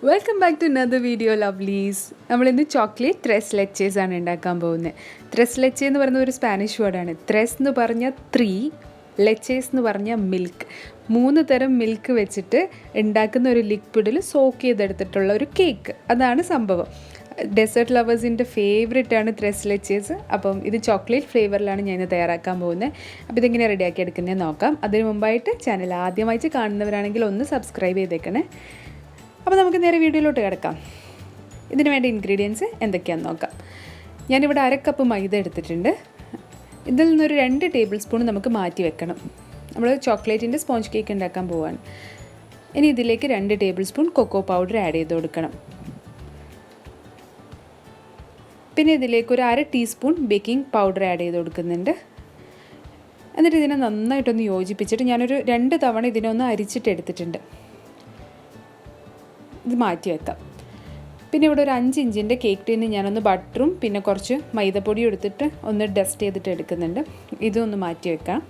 Welcome back to another video lovelies. നമ്മളിന്ന് chocolate ത്രെസ് ലെച്ചേസ് ആണ് ഉണ്ടാക്കാൻ പോകുന്നത്. ത്രെസ് ലെച്ചേ എന്ന് പറയുന്ന ഒരു സ്പാനിഷ് വേർഡാണ്. ത്രെസ് എന്ന് പറഞ്ഞാൽ 3, ലെച്ചേസ് എന്ന് പറഞ്ഞാൽ മിൽക്ക്. 3 തരം മിൽക്ക് വെച്ചിട്ട് ഉണ്ടാക്കുന്ന ഒരു ലിക്വിഡിൽ സോക്ക് ചെയ്തെടുത്തിട്ടുള്ള ഒരു കേക്ക്. അതാണ് സംഭവം. ഡെസേർട്ട് ലവേഴ്സിൻ്റെ ഫേവറേറ്റ് ആണ് ത്രെസ് ലെച്ചേസ്. അപ്പം ഇത് ചോക്ലേറ്റ് ഫ്ലേവറിലാണ് ഞാൻ തയ്യാറാക്കാൻ പോകുന്നത്. അപ്പോൾ ഇതെങ്ങനെ റെഡിയാക്കി എടുക്കുന്നത് നോക്കാം. അതിന് മുമ്പായിട്ട് ചാനൽ ആദ്യമായിട്ട് കാണുന്നവരാണെങ്കിൽ ഒന്ന് സബ്സ്ക്രൈബ് ചെയ്തേക്കണേ. അപ്പോൾ നമുക്ക് നേരെ വീഡിയോയിലോട്ട് കിടക്കാം. ഇതിന് വേണ്ട ഇൻഗ്രീഡിയൻസ് എന്തൊക്കെയാണെന്ന് നോക്കാം. ഞാനിവിടെ 1/2 കപ്പ് മൈദ എടുത്തിട്ടുണ്ട്. ഇതിൽ നിന്നൊരു 2 ടേബിൾ സ്പൂൺ നമുക്ക് മാറ്റി വെക്കണം. നമ്മൾ ചോക്ലേറ്റിൻ്റെ സ്പോഞ്ച് കേക്ക് ഉണ്ടാക്കാൻ പോവുകയാണ്. ഇനി ഇതിലേക്ക് 2 tablespoon cocoa powder add ചെയ്ത് കൊടുക്കണം. പിന്നെ ഇതിലേക്ക് ഒരു 1/2 ടീസ്പൂൺ ബേക്കിംഗ് പൗഡർ ആഡ് ചെയ്ത് കൊടുക്കുന്നുണ്ട്. എന്നിട്ട് ഇതിനെ നന്നായിട്ടൊന്ന് യോജിപ്പിച്ചിട്ട് ഞാനൊരു 2 തവണ ഇതിനൊന്ന് അരിച്ചിട്ട് എടുത്തിട്ടുണ്ട്. ഇത് മാറ്റി വെക്കാം. പിന്നെ ഇവിടെ ഒരു 5 ഇഞ്ചിൻ്റെ കേക്ക് ടീന് ഞാനൊന്ന് ബട്ടറും പിന്നെ കുറച്ച് മൈദപ്പൊടിയും എടുത്തിട്ട് ഒന്ന് ഡസ്റ്റ് ചെയ്തിട്ട് എടുക്കുന്നുണ്ട്. ഇതൊന്ന് മാറ്റി വെക്കാം.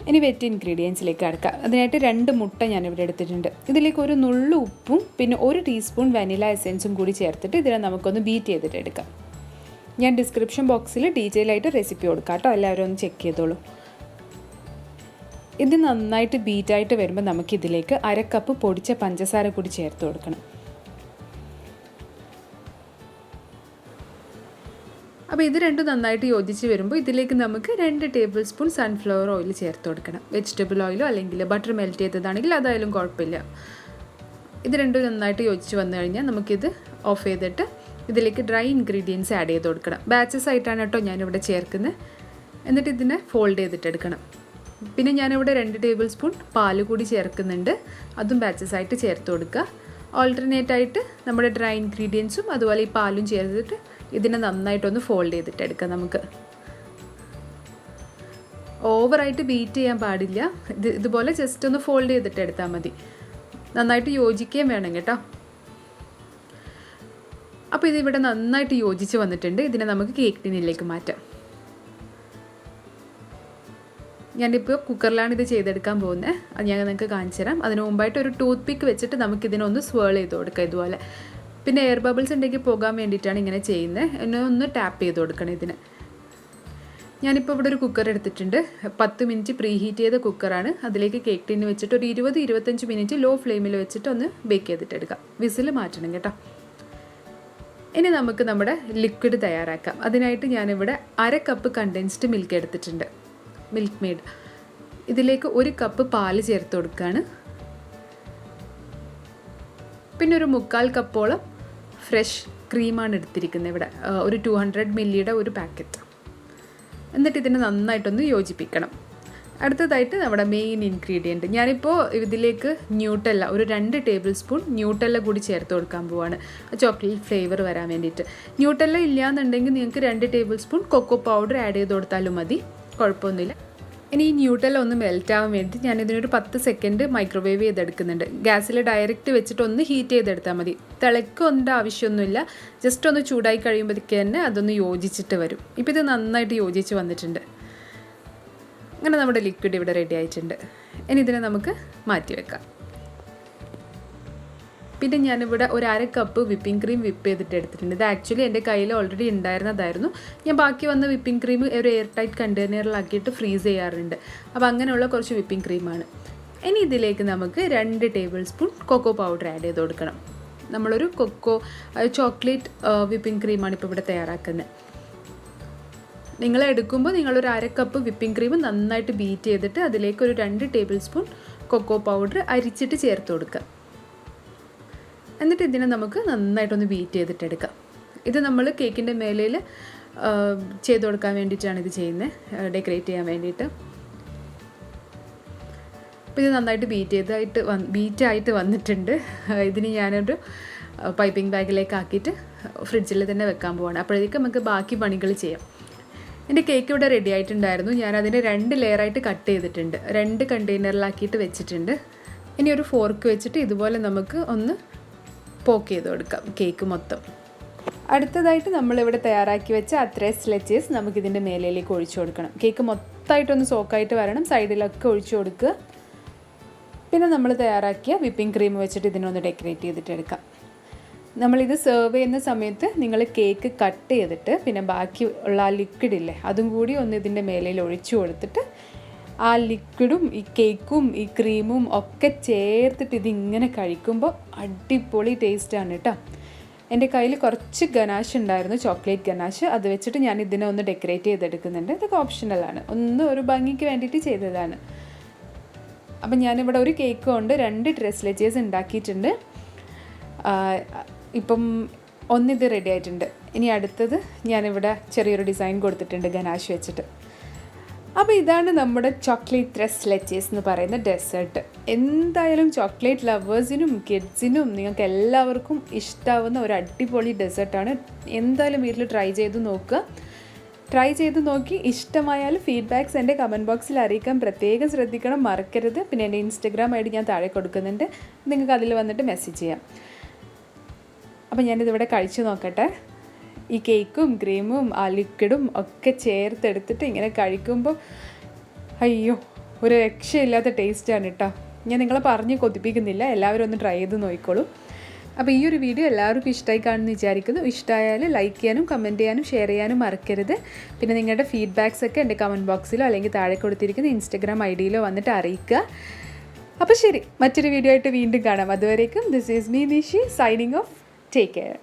ഇനി വെറ്റ് ഇൻഗ്രീഡിയൻസിലേക്ക് കിടക്കാം. അതിനായിട്ട് 2 മുട്ട ഞാനിവിടെ എടുത്തിട്ടുണ്ട്. ഇതിലേക്ക് ഒരു നുള്ളു ഉപ്പും പിന്നെ 1 ടീസ്പൂൺ വനില എസെൻസും കൂടി ചേർത്തിട്ട് ഇതിനെ നമുക്കൊന്ന് ബീറ്റ് ചെയ്തിട്ട് എടുക്കാം. ഞാൻ ഡിസ്ക്രിപ്ഷൻ ബോക്സിൽ ഡീറ്റെയിൽ ആയിട്ട് റെസിപ്പി കൊടുക്കാം കേട്ടോ, എല്ലാവരും ഒന്ന് ചെക്ക് ചെയ്തോളൂ. ഇത് നന്നായിട്ട് ബീറ്റായിട്ട് വരുമ്പോൾ നമുക്കിതിലേക്ക് 1/2 കപ്പ് പൊടിച്ച പഞ്ചസാര കൂടി ചേർത്ത് കൊടുക്കണം. അപ്പോൾ ഇത് രണ്ടും നന്നായിട്ട് യോജിച്ച് വരുമ്പോൾ ഇതിലേക്ക് നമുക്ക് 2 ടേബിൾ സ്പൂൺ സൺഫ്ലവർ ഓയിൽ ചേർത്ത് കൊടുക്കണം. വെജിറ്റബിൾ ഓയിലോ അല്ലെങ്കിൽ ബട്ടർ മെൽറ്റ് ചെയ്തതാണെങ്കിൽ അതായാലും കുഴപ്പമില്ല. ഇത് രണ്ടും നന്നായിട്ട് യോജിച്ച് വന്നു കഴിഞ്ഞാൽ നമുക്കിത് ഓഫ് ചെയ്തിട്ട് ഇതിലേക്ക് ഡ്രൈ ഇൻഗ്രീഡിയൻസ് ആഡ് ചെയ്ത് കൊടുക്കണം. ബാച്ചസ് ആയിട്ടാണ് കേട്ടോ ഞാനിവിടെ ചേർക്കുന്നത്. എന്നിട്ട് ഇതിനെ ഫോൾഡ് ചെയ്തിട്ടെടുക്കണം. പിന്നെ ഞാനിവിടെ 2 ടേബിൾ സ്പൂൺ പാല് കൂടി ചേർക്കുന്നുണ്ട്. അതും ബാച്ചസ് ആയിട്ട് ചേർത്ത് കൊടുക്കുക. ഓൾട്ടർനേറ്റ് ആയിട്ട് നമ്മുടെ ഡ്രൈ ഇൻഗ്രീഡിയൻസും അതുപോലെ ഈ പാലും ചേർത്തിട്ട് ഇതിനെ നന്നായിട്ടൊന്ന് ഫോൾഡ് ചെയ്തിട്ട് എടുക്കാം. നമുക്ക് ഓവറായിട്ട് ബീറ്റ് ചെയ്യാൻ പാടില്ല. ഇതുപോലെ ജസ്റ്റ് ഒന്ന് ഫോൾഡ് ചെയ്തിട്ട് എടുത്താൽ മതി. നന്നായിട്ട് യോജിക്കുകയും വേണം കേട്ടോ. അപ്പോൾ ഇതിവിടെ നന്നായിട്ട് യോജിച്ച് വന്നിട്ടുണ്ട്. ഇതിനെ നമുക്ക് കേക്ക് ടിന്നിലേക്ക് മാറ്റാം. ഞാനിപ്പോൾ കുക്കറിലാണ് ഇത് ചെയ്തെടുക്കാൻ പോകുന്നത്. അത് ഞാൻ നിങ്ങൾക്ക് കാണിച്ചു തരാം. അതിന് മുമ്പായിട്ട് ഒരു ടൂത്ത് പിക്ക് വെച്ചിട്ട് നമുക്കിതിനൊന്ന് സ്വേൾ ചെയ്ത് കൊടുക്കാം ഇതുപോലെ. പിന്നെ എയർ ബബിൾസ് ഉണ്ടെങ്കിൽ പോകാൻ വേണ്ടിയിട്ടാണ് ഇങ്ങനെ ചെയ്യുന്നത്. എന്നെ ഒന്ന് ടാപ്പ് ചെയ്ത് കൊടുക്കണം ഇതിന്. ഞാനിപ്പോൾ ഇവിടെ ഒരു കുക്കർ എടുത്തിട്ടുണ്ട്. 10 മിനിറ്റ് പ്രീ ഹീറ്റ് ചെയ്ത കുക്കറാണ്. അതിലേക്ക് കേക്ക് ടിന്ന് വെച്ചിട്ട് ഒരു 20-25 മിനിറ്റ് ലോ ഫ്ലെയിമിൽ വെച്ചിട്ട് ഒന്ന് ബേക്ക് ചെയ്തിട്ടെടുക്കാം. വിസിൽ മാറ്റണം കേട്ടോ. ഇനി നമുക്ക് നമ്മുടെ ലിക്വിഡ് തയ്യാറാക്കാം. അതിനായിട്ട് ഞാനിവിടെ 1/2 കപ്പ് കണ്ടൻസ്ഡ് മിൽക്ക് എടുത്തിട്ടുണ്ട്, മിൽക്ക് മെയ്ഡ്. ഇതിലേക്ക് 1 കപ്പ് പാല് ചേർത്ത് കൊടുക്കുകയാണ്. പിന്നെ ഒരു 1/4 കപ്പോളം ഫ്രഷ് ക്രീമാണ് എടുത്തിരിക്കുന്നത്. ഇവിടെ ഒരു 200 മില്ലിയുടെ ഒരു പാക്കറ്റ്. എന്നിട്ട് ഇതിനെ നന്നായിട്ടൊന്ന് യോജിപ്പിക്കണം. അടുത്തതായിട്ട് നമ്മുടെ മെയിൻ ഇൻഗ്രീഡിയൻറ്റ് ഞാനിപ്പോൾ ഇതിലേക്ക് ന്യൂട്ടെല്ല ഒരു 2 ടേബിൾ സ്പൂൺ ന്യൂട്ടെല്ല കൂടി ചേർത്ത് കൊടുക്കാൻ പോവാണ്, ചോക്ലേറ്റ് ഫ്ലേവർ വരാൻ വേണ്ടിയിട്ട്. ന്യൂട്ടെല്ല ഇല്ലയെന്നുണ്ടെങ്കിൽ നിങ്ങൾക്ക് 2 tablespoon cocoa powder add ചെയ്ത് കൊടുത്താലും മതി, കുഴപ്പമൊന്നുമില്ല. ഇനി ഈ ന്യൂട്ടെല്ല ഒന്ന് മെൽറ്റ് ആവാൻ വേണ്ടി ഞാനിതിനൊരു 10 സെക്കൻഡ് മൈക്രോവേവ് ചെയ്തെടുക്കുന്നുണ്ട്. ഗ്യാസിൽ ഡയറക്റ്റ് വെച്ചിട്ട് ഒന്ന് ഹീറ്റ് ചെയ്തെടുത്താൽ മതി. തിളക്കൊന്നും ആവശ്യമൊന്നുമില്ല. ജസ്റ്റ് ഒന്ന് ചൂടായി കഴിയുമ്പോഴേക്ക് തന്നെ അതൊന്ന് യോജിച്ചിട്ട് വരും. ഇപ്പോൾ ഇത് നന്നായിട്ട് യോജിച്ച് വന്നിട്ടുണ്ട്. അങ്ങനെ നമ്മുടെ ലിക്വിഡ് ഇവിടെ റെഡി ആയിട്ടുണ്ട്. ഇനി ഇതിനെ നമുക്ക് മാറ്റി വെക്കാം. പിന്നെ ഞാനിവിടെ ഒരു 1/2 കപ്പ് വിപ്പിംഗ് ക്രീം വിപ്പ് ചെയ്തിട്ട് എടുത്തിട്ടുണ്ട്. ഇത് ആക്ച്വലി എൻ്റെ കയ്യിൽ ഓൾറെഡി ഉണ്ടായിരുന്നതായിരുന്നു. ഞാൻ ബാക്കി വന്ന വിപ്പിംഗ് ക്രീം ഒരു എയർ ടൈറ്റ് കണ്ടെയ്നറിലാക്കിയിട്ട് ഫ്രീസ് ചെയ്യാറുണ്ട്. അപ്പോൾ അങ്ങനെയുള്ള കുറച്ച് വിപ്പിംഗ് ക്രീമാണ്. ഇനി ഇതിലേക്ക് നമുക്ക് 2 tablespoon cocoa powder add ചെയ്ത് കൊടുക്കണം. നമ്മളൊരു ചോക്ലേറ്റ് വിപ്പിംഗ് ക്രീമാണ് ഇപ്പോൾ ഇവിടെ തയ്യാറാക്കുന്നത്. നിങ്ങൾ എടുക്കുമ്പോൾ നിങ്ങളൊരു 1/2 കപ്പ് വിപ്പിംഗ് ക്രീം നന്നായിട്ട് ബീറ്റ് ചെയ്തിട്ട് അതിലേക്ക് ഒരു 2 ടേബിൾ സ്പൂൺ കൊക്കോ പൗഡർ അരിച്ചിട്ട് ചേർത്ത് കൊടുക്കുക. എന്നിട്ട് ഇതിനെ നമുക്ക് നന്നായിട്ടൊന്ന് ബീറ്റ് ചെയ്തിട്ടെടുക്കാം. ഇത് നമ്മൾ കേക്കിൻ്റെ മേലയിൽ ചെയ്ത് കൊടുക്കാൻ വേണ്ടിയിട്ടാണ് ഇത് ചെയ്യുന്നത്, ഡെക്കറേറ്റ് ചെയ്യാൻ വേണ്ടിയിട്ട്. അപ്പോൾ ഇത് നന്നായിട്ട് ബീറ്റായിട്ട് വന്നിട്ടുണ്ട്. ഇതിന് ഞാനൊരു പൈപ്പിംഗ് ബാഗിലേക്ക് ആക്കിയിട്ട് ഫ്രിഡ്ജിൽ തന്നെ വെക്കാൻ പോവാണ്. അപ്പോഴേക്കും നമുക്ക് ബാക്കി പണികൾ ചെയ്യാം. എൻ്റെ കേക്ക് ഇവിടെ റെഡി ആയിട്ടുണ്ടായിരുന്നു. ഞാനതിനെ 2 ലെയറായിട്ട് കട്ട് ചെയ്തിട്ടുണ്ട്. 2 കണ്ടെയ്നറിലാക്കിയിട്ട് വെച്ചിട്ടുണ്ട്. ഇനി ഒരു ഫോർക്ക് വെച്ചിട്ട് ഇതുപോലെ നമുക്ക് ഒന്ന് പോക്ക് ചെയ്ത് കൊടുക്കാം കേക്ക് മൊത്തം. അടുത്തതായിട്ട് നമ്മളിവിടെ തയ്യാറാക്കി വെച്ച ത്രെസ് ലെച്ചേസ് നമുക്കിതിൻ്റെ മേലയിലേക്ക് ഒഴിച്ചു കൊടുക്കണം. കേക്ക് മൊത്തമായിട്ടൊന്ന് സോക്കായിട്ട് വരണം. സൈഡിലൊക്കെ ഒഴിച്ചു കൊടുക്കുക. പിന്നെ നമ്മൾ തയ്യാറാക്കിയ വിപ്പിംഗ് ക്രീം വെച്ചിട്ട് ഇതിനൊന്ന് ഡെക്കറേറ്റ് ചെയ്തിട്ടെടുക്കാം. നമ്മളിത് സെർവ് ചെയ്യുന്ന സമയത്ത് നിങ്ങൾ കേക്ക് കട്ട് ചെയ്തിട്ട് പിന്നെ ബാക്കി ഉള്ള ആ ലിക്വിഡില്ലേ അതും കൂടി ഒന്ന് ഇതിൻ്റെ മേലയിൽ ഒഴിച്ചു കൊടുത്തിട്ട് ആ ലിക്വിഡും ഈ കേക്കും ഈ ക്രീമും ഒക്കെ ചേർത്തിട്ട് ഇതിങ്ങനെ കഴിക്കുമ്പോൾ അടിപൊളി ടേസ്റ്റാണ് കേട്ടോ. എൻ്റെ കയ്യിൽ കുറച്ച് ഗനാഷ് ഉണ്ടായിരുന്നു, ചോക്ലേറ്റ് ഗനാഷ്. അത് വെച്ചിട്ട് ഞാൻ ഇതിനെ ഒന്ന് ഡെക്കറേറ്റ് ചെയ്തെടുക്കുന്നുണ്ട്. ഇതൊക്കെ ഓപ്ഷണലാണ്, ഒന്ന് ഒരു ഭംഗിക്ക് വേണ്ടിയിട്ട് ചെയ്തതാണ്. അപ്പം ഞാനിവിടെ ഒരു കേക്ക് കൊണ്ട് 2 ഡ്രസ് ലെച്ചേഴ്സ് ഉണ്ടാക്കിയിട്ടുണ്ട്. ഇപ്പം ഒന്നിത് റെഡി ആയിട്ടുണ്ട്. ഇനി അടുത്തത് ഞാനിവിടെ ചെറിയൊരു ഡിസൈൻ കൊടുത്തിട്ടുണ്ട് ഗനാഷ് വെച്ചിട്ട്. അപ്പോൾ ഇതാണ് നമ്മുടെ ചോക്ലേറ്റ് ഡ്രസ് ലെച്ചേഴ്സ് എന്ന് പറയുന്ന ഡെസേർട്ട്. എന്തായാലും ചോക്ലേറ്റ് ലവേഴ്സിനും കിഡ്സിനും നിങ്ങൾക്ക് എല്ലാവർക്കും ഇഷ്ടമാവുന്ന ഒരു അടിപൊളി ഡെസേർട്ടാണ്. എന്തായാലും വീട്ടിൽ ട്രൈ ചെയ്ത് നോക്കുക. ട്രൈ ചെയ്ത് നോക്കി ഇഷ്ടമായാൽ ഫീഡ്ബാക്ക്സ് എൻ്റെ കമൻറ്റ് ബോക്സിൽ അറിയിക്കാൻ പ്രത്യേകം ശ്രദ്ധിക്കണം, മറക്കരുത്. പിന്നെ എൻ്റെ ഇൻസ്റ്റഗ്രാം ഐ ഡി ഞാൻ താഴെ കൊടുക്കുന്നുണ്ട്, നിങ്ങൾക്ക് അതിൽ വന്നിട്ട് മെസ്സേജ് ചെയ്യാം. അപ്പോൾ ഞാനിതിവിടെ കഴിച്ചു നോക്കട്ടെ. ഈ കേക്കും ക്രീമും ആ ലിക്വിഡും ഒക്കെ ചേർത്തെടുത്തിട്ട് ഇങ്ങനെ കഴിക്കുമ്പോൾ അയ്യോ ഒരു രക്ഷയില്ലാത്ത ടേസ്റ്റാണ് കേട്ടോ. ഞാൻ നിങ്ങളെ പറഞ്ഞ് കൊതിപ്പിക്കുന്നില്ല, എല്ലാവരും ഒന്ന് ട്രൈ ചെയ്ത് നോക്കിക്കോളൂ. അപ്പോൾ ഈ ഒരു വീഡിയോ എല്ലാവർക്കും ഇഷ്ടമായി കാണുമെന്ന് വിചാരിക്കുന്നു. ഇഷ്ടമായാൽ ലൈക്ക് ചെയ്യാനും കമൻറ്റ് ചെയ്യാനും ഷെയർ ചെയ്യാനും മറക്കരുത്. പിന്നെ നിങ്ങളുടെ ഫീഡ്ബാക്സ് ഒക്കെ എൻ്റെ കമൻറ്റ് ബോക്സിലോ അല്ലെങ്കിൽ താഴെ കൊടുത്തിരിക്കുന്ന ഇൻസ്റ്റഗ്രാം ഐ ഡിയിലോ വന്നിട്ട് അറിയിക്കുക. അപ്പോൾ ശരി, മറ്റൊരു വീഡിയോ ആയിട്ട് വീണ്ടും കാണാം. അതുവരേക്കും this is me Nishi signing off. Take care.